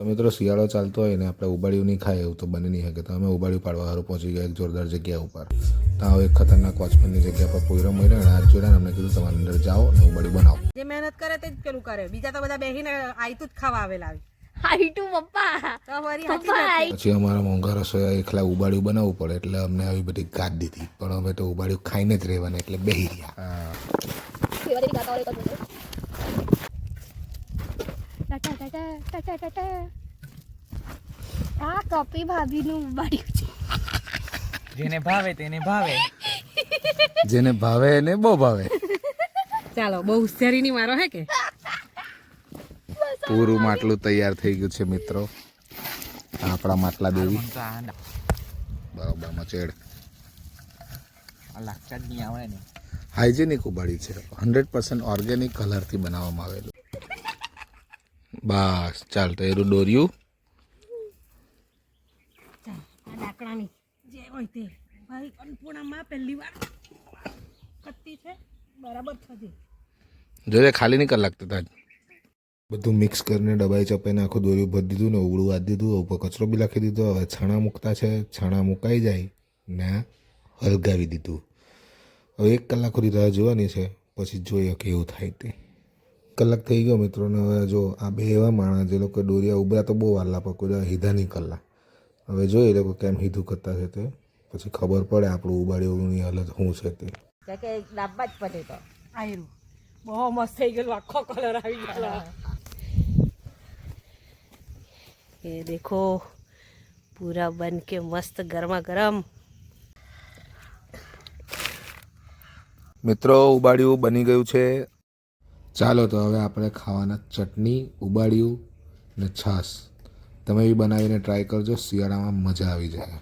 તો મિત્રો શિયાળો ચાલતો હોય ને આપણે ઉબાડિયું નહીં ખાય એવું તો બની નહીં શકે. તો અમે ઉબાડિયું પાડવા સારું પહોંચી ગયા એક જોરદાર જગ્યા ઉપર. ત્યાં એક ખતરનાક વોચમેનની જગ્યા પર પોયરો મળ્યો અને હાથ જોડ્યા અમને કીધું તમારે અંદર જાઓ અને ઉબાડિયું બનાવો. જે મહેનત કરે તે જ પેલું કરે, બીજા તો બધા બેહીને આઈતું જ ખાવા આવેલા પછી અમારા મોંઘા રસોયા એકલા ઉબાડિયું બનાવવું પડે એટલે અમને આવી બધી ગાદ દીધી. પણ અમે તો ઉબાડિયું ખાઈને જ રહેવાના એટલે બેહી રહ્યા. આ કપી ભાભીનું ઉબાડ્યું છે. જેને ભાવે તેને ભાવે, જેને ભાવે એને બહુ ભાવે. ચાલો બહુ હોશિયારીની મારો હે કે પૂરું માટલું તૈયાર થઈ ગયું છે મિત્રો. આપણા માટલા દેવી બરોબર મચેડ લાગતા જ નહીં આવડે ને. હાઇજેનિક ઉબાડી છે, 100% ઓર્ગેનિક કલરથી બનાવવામાં આવેલું. બસ ચાલ તો એરું દોર્યું. લાકડાની જે હોય તે ભાઈ અન્નપૂર્ણામાં પહેલી વાર કત્તી છે બરાબર થતી. જોજે ખાલી નહીં કર લાગતું તાજ. બધું મિક્સ કરીને ડબાઈ ચપાઈને આખું દોર્યું ભરી દીધું ને ઉગડું વાળી દીધું. ઉપર કચરો બી નાખી દીધો. હવે છાણા મૂકતા છે, છાણા મુકાઈ જાય ને હલગાવી દીધું. હવે 1 કલાક સુધી રાહ જોવાની છે, પછી જોઈએ કેવું થાય તે. કલાક થઈ ગયો મિત્રોને. હવે જો આ બે એવા માણસ જે લોકો દોરિયા ઉભરા તો બહુ વાર લાપા કોઈ હીધા નહીં કરલા. હવે જોઈએ લોકો કેમ હીધું કરતા છે તે પછી ખબર પડે આપણું ઉબાડિયુંની હાલત શું છે તે. કે લાવવા જ પડે તો આયરું બહુ મસ્ત થઈ ગયેલું, આખો કલર આવી ગયેલો. ये देखो पूरा बन के मस्त गरमा गरम. મિત્રો ઉબાડિયું બની ગયું છે. ચાલો તો હવે આપણે ખાવાના ચટણી, ઉબાડિયું ને છાશ. તમે બી બનાવીને ટ્રાય કરજો, શિયાળામાં મજા આવી જાય.